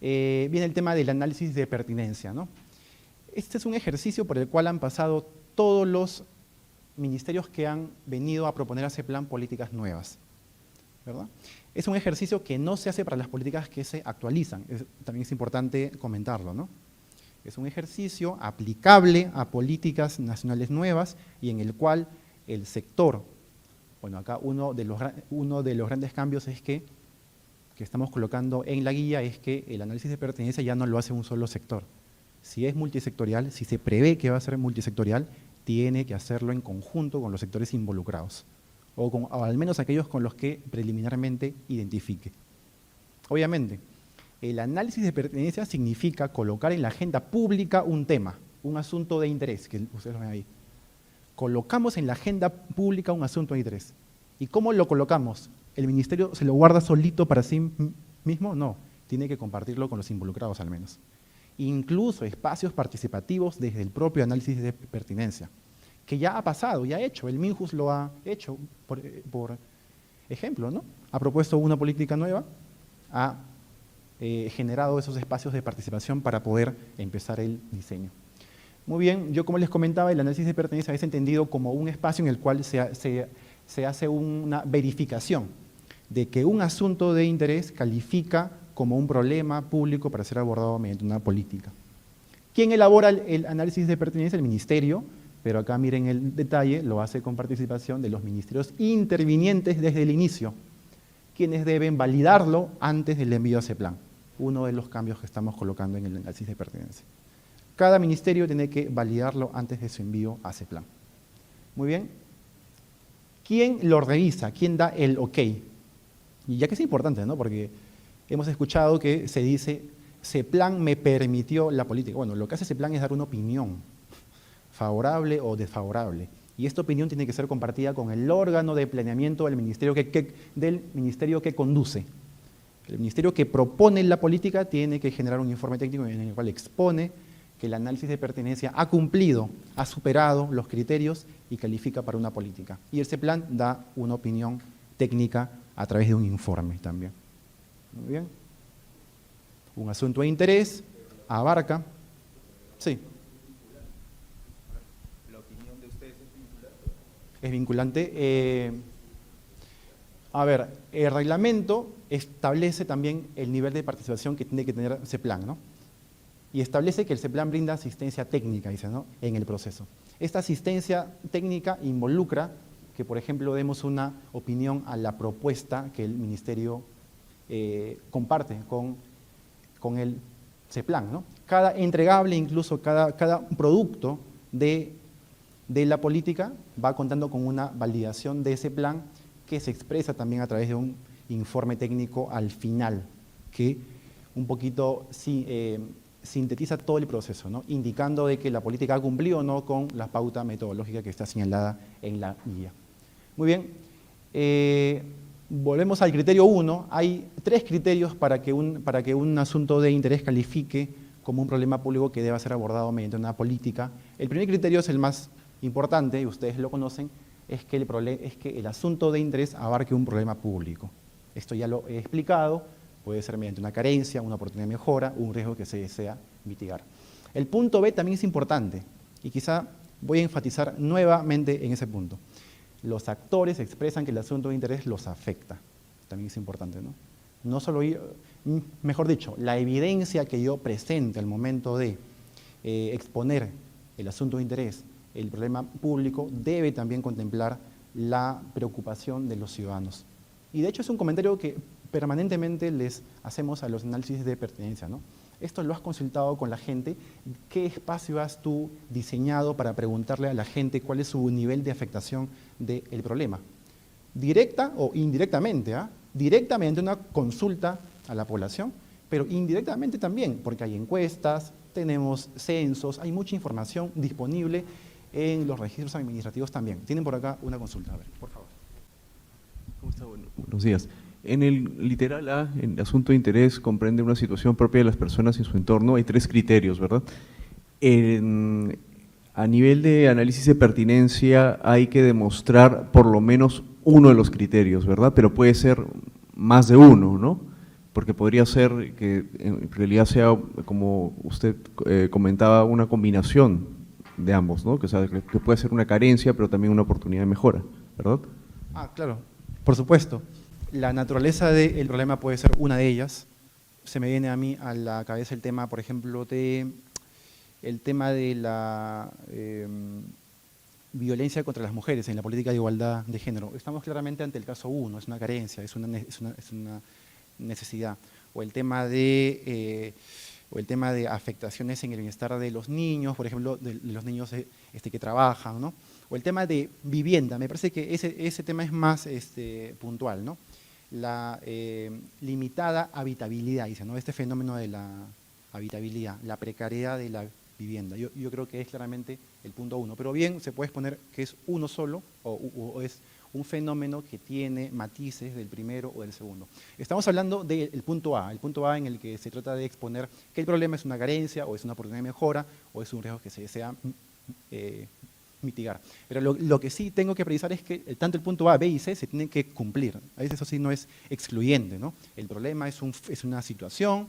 viene el tema del análisis de pertinencia, ¿no? Este es un ejercicio por el cual han pasado todos los ministerios que han venido a proponer a ese plan políticas nuevas, ¿verdad? Es un ejercicio que no se hace para las políticas que se actualizan, también es importante comentarlo, ¿no? Es un ejercicio aplicable a políticas nacionales nuevas y en el cual el sector, bueno, acá uno de los grandes cambios es que estamos colocando en la guía es que el análisis de pertenencia ya no lo hace un solo sector. Si es multisectorial, si se prevé que va a ser multisectorial, tiene que hacerlo en conjunto con los sectores involucrados, o al menos aquellos con los que preliminarmente identifique. Obviamente, el análisis de pertenencia significa colocar en la agenda pública un tema, un asunto de interés, que ustedes lo ven ahí. Colocamos en la agenda pública un asunto de interés. ¿Y cómo lo colocamos? ¿El ministerio se lo guarda solito para sí mismo? No, tiene que compartirlo con los involucrados al menos. Incluso espacios participativos desde el propio análisis de pertinencia, que ya ha pasado, ya ha hecho, el MINJUS lo ha hecho, por ejemplo, ¿no? Ha propuesto una política nueva, ha generado esos espacios de participación para poder empezar el diseño. Muy bien, yo como les comentaba, el análisis de pertenencia es entendido como un espacio en el cual se hace una verificación de que un asunto de interés califica como un problema público para ser abordado mediante una política. ¿Quién elabora el análisis de pertenencia? El ministerio, pero acá miren el detalle, lo hace con participación de los ministerios intervinientes desde el inicio, quienes deben validarlo antes del envío a ese plan. Uno de los cambios que estamos colocando en el análisis de pertenencia. Cada ministerio tiene que validarlo antes de su envío a ese plan. Muy bien. ¿Quién lo revisa? ¿Quién da el ok? Y ya que es importante, ¿no? Porque hemos escuchado que se dice, ese plan me permitió la política. Bueno, lo que hace ese plan es dar una opinión, favorable o desfavorable. Y esta opinión tiene que ser compartida con el órgano de planeamiento del ministerio que conduce. El ministerio que propone la política tiene que generar un informe técnico en el cual expone que el análisis de pertenencia ha cumplido, ha superado los criterios y califica para una política. Y ese plan da una opinión técnica a través de un informe también. Muy bien. Un asunto de interés abarca. Sí. ¿La opinión de ustedes Es vinculante. A ver, el reglamento establece también el nivel de participación que tiene que tener ese plan, ¿no? Y establece que ese plan brinda asistencia técnica, dice, ¿no?, en el proceso. Esta asistencia técnica involucra que, por ejemplo, demos una opinión a la propuesta que el ministerio comparte con el CEPLAN, ¿no? Cada entregable, incluso cada producto de la política va contando con una validación de ese plan que se expresa también a través de un informe técnico al final, que un poquito sintetiza todo el proceso, ¿no?, indicando de que la política ha cumplido o no con la pauta metodológica que está señalada en la guía. Muy bien, volvemos al criterio 1. Hay 3 criterios para que un asunto de interés califique como un problema público que deba ser abordado mediante una política. El primer criterio es el más importante, y ustedes lo conocen, es que el asunto de interés abarque un problema público. Esto ya lo he explicado. Puede ser mediante una carencia, una oportunidad de mejora, un riesgo que se desea mitigar. El punto B también es importante y quizá voy a enfatizar nuevamente en ese punto. Los actores expresan que el asunto de interés los afecta. También es importante, ¿no? No solo, mejor dicho, la evidencia que yo presente al momento de exponer el asunto de interés, el problema público, debe también contemplar la preocupación de los ciudadanos. Y de hecho es un comentario que permanentemente les hacemos a los análisis de pertenencia, ¿no? Esto lo has consultado con la gente. ¿Qué espacio has tú diseñado para preguntarle a la gente cuál es su nivel de afectación del problema? Directa o indirectamente, ¿ah? Directa mediante una consulta a la población, pero indirectamente también, porque hay encuestas, tenemos censos, hay mucha información disponible en los registros administrativos también. Tienen por acá una consulta, a ver, por favor. ¿Cómo está? Buenos días. En el literal A, en asunto de interés, comprende una situación propia de las personas en su entorno. Hay 3 criterios, ¿verdad? A nivel de análisis de pertinencia hay que demostrar por lo menos uno de los criterios, ¿verdad? Pero puede ser más de uno, ¿no? porque podría ser que en realidad sea, como usted comentaba, una combinación de ambos, ¿no? Que puede ser una carencia, pero también una oportunidad de mejora, ¿verdad? Ah, claro, por supuesto. La naturaleza del problema puede ser una de ellas. Se me viene a mí a la cabeza el tema, por ejemplo, el tema de la violencia contra las mujeres en la política de igualdad de género. Estamos claramente ante el caso 1, es una carencia, es una necesidad. O el tema de afectaciones en el bienestar de los niños, por ejemplo, de los niños que trabajan, ¿no? O el tema de vivienda, me parece que ese tema es más puntual, ¿no? La limitada habitabilidad, dice, ¿no? Este fenómeno de la habitabilidad, la precariedad de la vivienda. Yo creo que es claramente el punto 1, pero bien se puede exponer que es uno solo o es un fenómeno que tiene matices del primero o del segundo. Estamos hablando del punto A, el punto A en el que se trata de exponer que el problema es una carencia o es una oportunidad de mejora o es un riesgo que se desea mitigar. Pero lo que sí tengo que precisar es que tanto el punto A, B y C se tienen que cumplir. A veces eso sí no es excluyente, ¿no? El problema es una situación,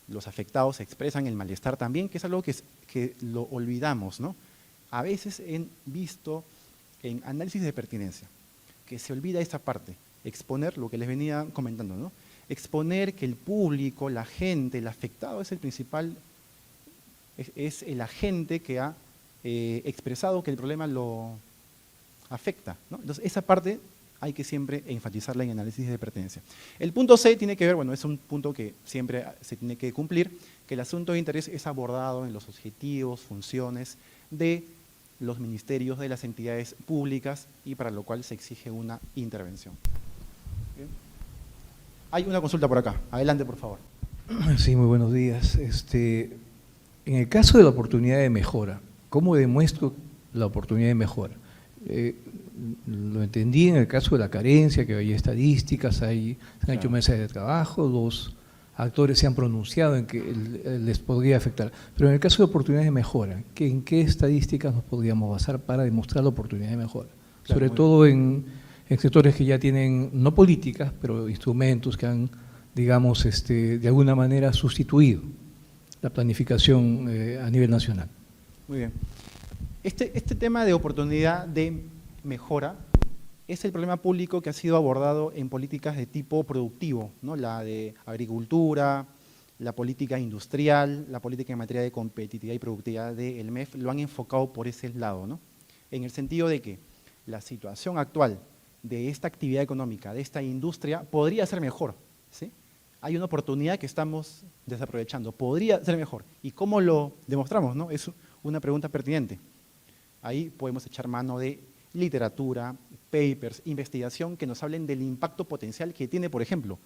los afectados expresan el malestar también, que es algo que lo olvidamos, ¿no? A veces he visto en análisis de pertinencia que se olvida esa parte, exponer lo que les venía comentando, ¿no? Exponer que el público, la gente, el afectado es el principal, es el agente que ha expresado que el problema lo afecta, ¿no? Entonces esa parte hay que siempre enfatizarla en análisis de pertenencia. El punto C tiene que ver, bueno, es un punto que siempre se tiene que cumplir, que el asunto de interés es abordado en los objetivos, funciones de los ministerios, de las entidades públicas y para lo cual se exige una intervención. ¿Bien? Hay una consulta por acá. Adelante, por favor. Sí, muy buenos días. En el caso de la oportunidad de mejora, ¿cómo demuestro la oportunidad de mejora? Lo entendí en el caso de la carencia, que hay estadísticas, se han hecho mesas de trabajo, los actores se han pronunciado en que les podría afectar. Pero en el caso de oportunidades de mejora, ¿en qué estadísticas nos podríamos basar para demostrar la oportunidad de mejora? Claro, sobre todo en sectores que ya tienen, no políticas, pero instrumentos que han, digamos, de alguna manera sustituido la planificación a nivel nacional. Muy bien. Este tema de oportunidad de mejora es el problema público que ha sido abordado en políticas de tipo productivo, ¿no? La de agricultura, la política industrial, la política en materia de competitividad y productividad del MEF, lo han enfocado por ese lado, ¿no? En el sentido de que la situación actual de esta actividad económica, de esta industria, podría ser mejor, ¿sí? Hay una oportunidad que estamos desaprovechando, podría ser mejor. ¿Y cómo lo demostramos, no? Es una pregunta pertinente. Ahí podemos echar mano de literatura, papers, investigación que nos hablen del impacto potencial que tiene, por ejemplo,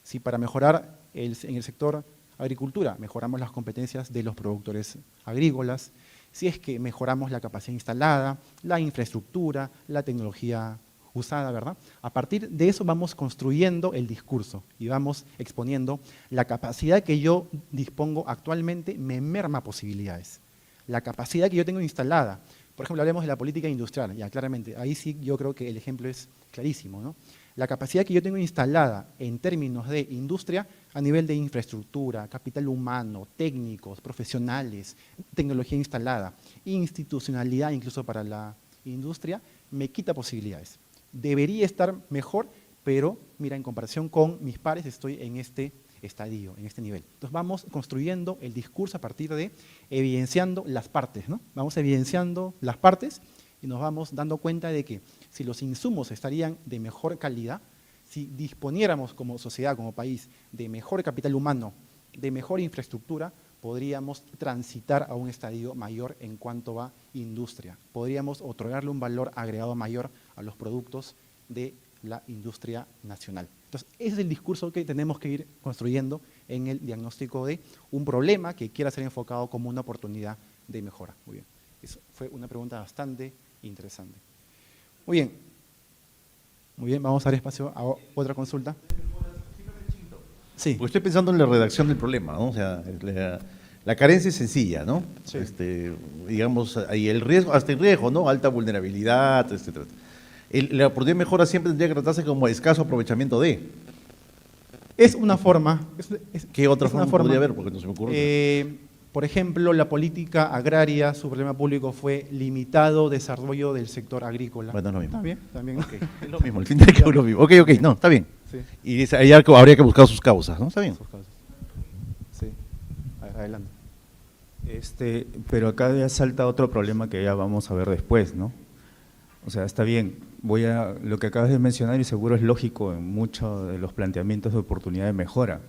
si para mejorar en el sector agricultura mejoramos las competencias de los productores agrícolas, si es que mejoramos la capacidad instalada, la infraestructura, la tecnología usada, ¿verdad? A partir de eso vamos construyendo el discurso y vamos exponiendo la capacidad que yo dispongo actualmente me merma posibilidades. La capacidad que yo tengo instalada. Por ejemplo, hablemos de la política industrial, ya claramente, ahí sí yo creo que el ejemplo es clarísimo, ¿no? La capacidad que yo tengo instalada en términos de industria a nivel de infraestructura, capital humano, técnicos, profesionales, tecnología instalada, institucionalidad incluso para la industria, me quita posibilidades. Debería estar mejor, pero mira, en comparación con mis pares estoy en este estadio, en este nivel. Entonces vamos construyendo el discurso a partir de evidenciando las partes, ¿no? Vamos evidenciando las partes y nos vamos dando cuenta de que si los insumos estarían de mejor calidad, si disponiéramos como sociedad, como país, de mejor capital humano, de mejor infraestructura, podríamos transitar a un estadio mayor en cuanto a industria. Podríamos otorgarle un valor agregado mayor a los productos de la industria nacional. Entonces, ese es el discurso que tenemos que ir construyendo en el diagnóstico de un problema que quiera ser enfocado como una oportunidad de mejora. Muy bien, eso fue una pregunta bastante interesante. Muy bien, vamos a dar espacio a otra consulta. Sí. Porque estoy pensando en la redacción del problema, ¿no? O sea, la carencia es sencilla, ¿no? Sí. Digamos, hay el riesgo, hasta el riesgo, ¿no? Alta vulnerabilidad, etc. La oportunidad de mejora siempre tendría que tratarse como escaso aprovechamiento de. Es una forma. ¿Qué otra es una forma podría haber? Porque no se me ocurre. Por ejemplo, la política agraria, su problema público fue limitado desarrollo del sector agrícola. Bueno, es lo mismo. ¿Está bien? También. Okay. Es lo mismo, el fin de cabo es lo mismo. Ok, no, está bien. Sí. Y ahí habría que buscar sus causas, ¿no? Está bien. Sus causas. Sí. Adelante. Pero acá ya salta otro problema que ya vamos a ver después, ¿no? O sea, está bien, lo que acabas de mencionar y seguro es lógico en muchos de los planteamientos de oportunidad de mejora,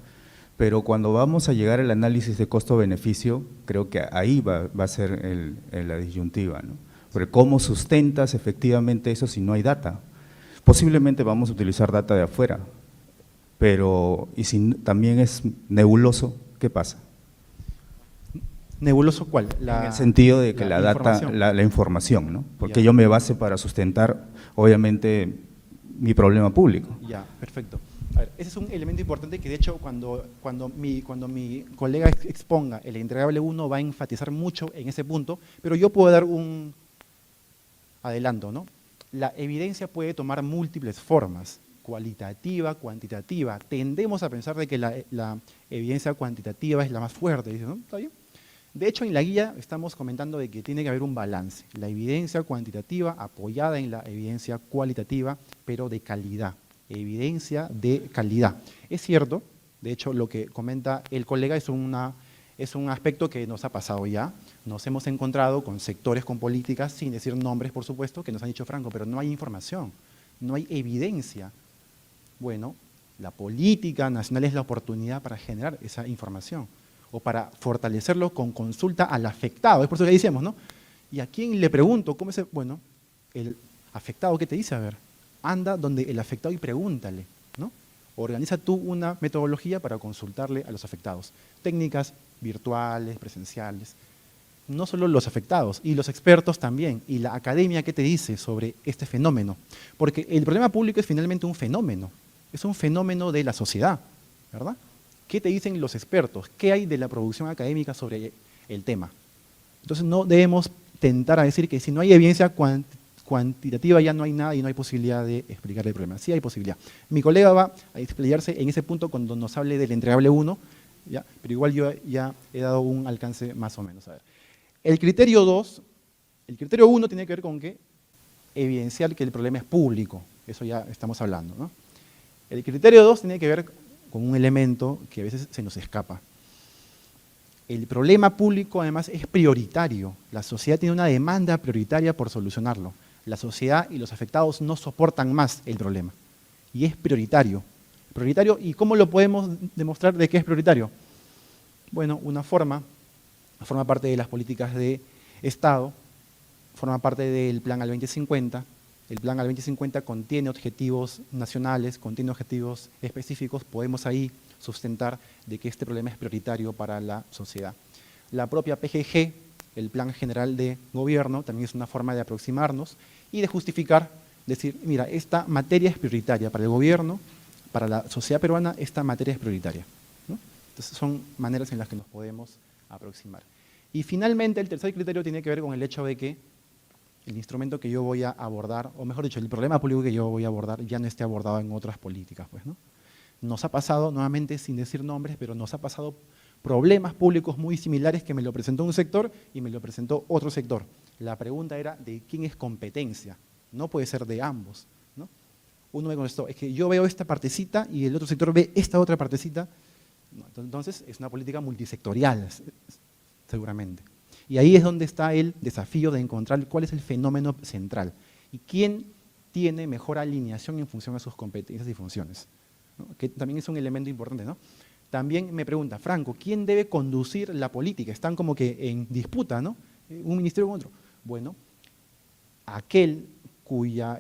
pero cuando vamos a llegar al análisis de costo-beneficio, creo que ahí va a ser la disyuntiva, ¿no? Porque ¿cómo sustentas efectivamente eso si no hay data? Posiblemente vamos a utilizar data de afuera, pero ¿y si también es nebuloso? ¿Qué pasa? ¿Nebuloso cuál? En el sentido de que la data, la información, ¿no? Porque yo me base para sustentar, obviamente, mi problema público. Ya, perfecto. A ver, ese es un elemento importante que de hecho cuando mi colega exponga el entregable 1 va a enfatizar mucho en ese punto, pero yo puedo dar un adelanto, ¿no? La evidencia puede tomar múltiples formas, cualitativa, cuantitativa. Tendemos a pensar de que la evidencia cuantitativa es la más fuerte, ¿no? ¿Está bien? De hecho, en la guía estamos comentando de que tiene que haber un balance, la evidencia cuantitativa apoyada en la evidencia cualitativa, pero de calidad, evidencia de calidad. Es cierto, de hecho, lo que comenta el colega es un aspecto que nos ha pasado ya, nos hemos encontrado con sectores, con políticas, sin decir nombres, por supuesto, que nos han dicho Franco, pero no hay información, no hay evidencia. Bueno, la política nacional es la oportunidad para generar esa información, o para fortalecerlo con consulta al afectado. Es por eso que decíamos, ¿no? ¿Y a quién le pregunto? ¿Cómo es? Bueno, el afectado, ¿qué te dice? A ver, anda donde el afectado y pregúntale, ¿no? Organiza tú una metodología para consultarle a los afectados. Técnicas virtuales, presenciales. No solo los afectados, y los expertos también, y la academia, ¿qué te dice sobre este fenómeno? Porque el problema público es finalmente un fenómeno, es un fenómeno de la sociedad, ¿verdad? ¿Qué te dicen los expertos? ¿Qué hay de la producción académica sobre el tema? Entonces no debemos tentar a decir que si no hay evidencia cuantitativa ya no hay nada y no hay posibilidad de explicar el problema. Sí hay posibilidad. Mi colega va a explayarse en ese punto cuando nos hable del entregable 1, ¿ya? Pero igual yo ya he dado un alcance más o menos. A ver. El criterio 2, el criterio 1 tiene que ver con que evidenciar que el problema es público. Eso ya estamos hablando, ¿no? El criterio 2 tiene que ver con un elemento que a veces se nos escapa. El problema público además es prioritario. La sociedad tiene una demanda prioritaria por solucionarlo. La sociedad y los afectados no soportan más el problema. Y es prioritario. Prioritario, ¿y cómo lo podemos demostrar de que es prioritario? Bueno, una forma parte de las políticas de Estado, forma parte del Plan al 2050. El Plan al 2050 contiene objetivos nacionales, contiene objetivos específicos, podemos ahí sustentar de que este problema es prioritario para la sociedad. La propia PGG, el Plan General de Gobierno, también es una forma de aproximarnos y de justificar, decir, mira, esta materia es prioritaria para el gobierno, para la sociedad peruana, esta materia es prioritaria, ¿no? Entonces son maneras en las que nos podemos aproximar. Y finalmente el tercer criterio tiene que ver con el hecho de que el instrumento que yo voy a abordar, o mejor dicho, el problema público que yo voy a abordar ya no esté abordado en otras políticas, pues, ¿no? Nos ha pasado, nuevamente sin decir nombres, pero nos ha pasado problemas públicos muy similares que me lo presentó un sector y me lo presentó otro sector. La pregunta era de quién es competencia, no puede ser de ambos, ¿no? Uno me contestó, es que yo veo esta partecita y el otro sector ve esta otra partecita. No, entonces es una política multisectorial, seguramente. Y ahí es donde está el desafío de encontrar cuál es el fenómeno central y quién tiene mejor alineación en función a sus competencias y funciones, ¿no? Que también es un elemento importante, ¿no? También me pregunta, Franco, ¿quién debe conducir la política? Están como que en disputa, ¿no? Un ministerio con otro. Bueno, aquel cuya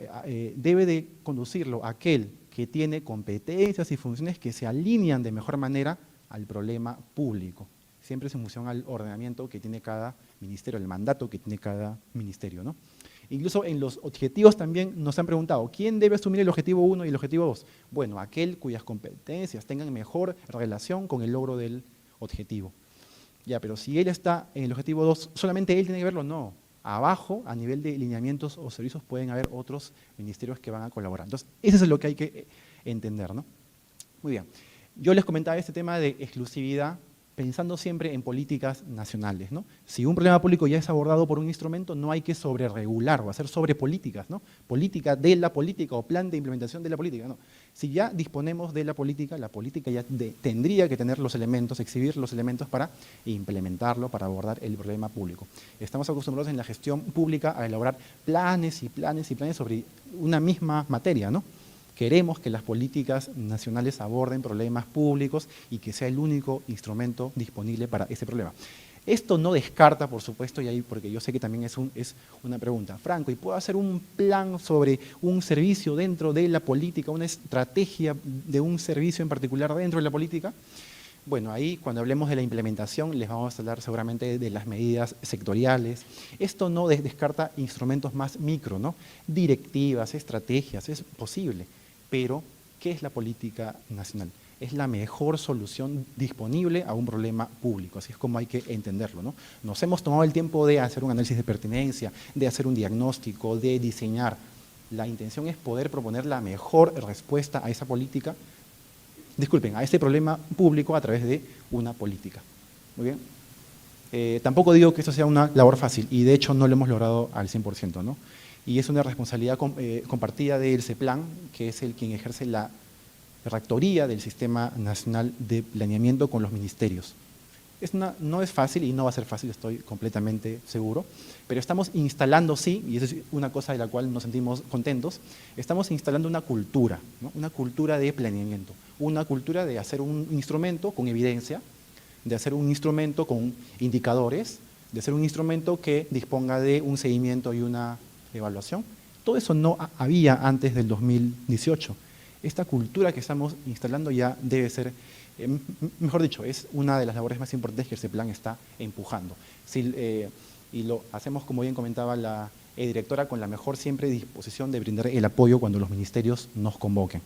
debe de conducirlo, aquel que tiene competencias y funciones que se alinean de mejor manera al problema público. Siempre es en función al ordenamiento que tiene cada ministerio, el mandato que tiene cada ministerio, ¿no? Incluso en los objetivos también nos han preguntado, ¿quién debe asumir el objetivo 1 y el objetivo 2? Bueno, aquel cuyas competencias tengan mejor relación con el logro del objetivo. Ya, pero si él está en el objetivo 2, ¿solamente él tiene que verlo? No. Abajo, a nivel de lineamientos o servicios, pueden haber otros ministerios que van a colaborar. Entonces, eso es lo que hay que entender, ¿no? Muy bien. Yo les comentaba este tema de exclusividad pensando siempre en políticas nacionales, ¿no? Si un problema público ya es abordado por un instrumento, no hay que sobreregular o hacer sobre políticas, ¿no? Política de la política o plan de implementación de la política, ¿no? Si ya disponemos de la política ya tendría que tener los elementos, exhibir los elementos para implementarlo, para abordar el problema público. Estamos acostumbrados en la gestión pública a elaborar planes y planes y planes sobre una misma materia, ¿no? Queremos que las políticas nacionales aborden problemas públicos y que sea el único instrumento disponible para ese problema. Esto no descarta, por supuesto, y ahí porque yo sé que también es una pregunta, Franco, ¿y puedo hacer un plan sobre un servicio dentro de la política, una estrategia de un servicio en particular dentro de la política? Bueno, ahí cuando hablemos de la implementación les vamos a hablar seguramente de las medidas sectoriales. Esto no descarta instrumentos más micro, ¿no? Directivas, estrategias, es posible. Pero, ¿qué es la política nacional? Es la mejor solución disponible a un problema público, así es como hay que entenderlo, ¿no? Nos hemos tomado el tiempo de hacer un análisis de pertinencia, de hacer un diagnóstico, de diseñar. La intención es poder proponer la mejor respuesta a esa política, disculpen, a ese problema público a través de una política. Muy bien. Tampoco digo que esto sea una labor fácil, y de hecho no lo hemos logrado al 100%, ¿no? Y es una responsabilidad compartida del CEPLAN, que es el quien ejerce la rectoría del Sistema Nacional de Planeamiento con los ministerios. No es fácil y no va a ser fácil, estoy completamente seguro, pero estamos instalando, sí, y eso es una cosa de la cual nos sentimos contentos, estamos instalando una cultura, ¿no? Una cultura de planeamiento, una cultura de hacer un instrumento con evidencia, de hacer un instrumento con indicadores, de hacer un instrumento que disponga de un seguimiento y una evaluación. Todo eso no había antes del 2018. Esta cultura que estamos instalando ya debe ser, mejor dicho, es una de las labores más importantes que ese plan está empujando. Y lo hacemos, como bien comentaba la directora, con la mejor siempre disposición de brindar el apoyo cuando los ministerios nos convoquen.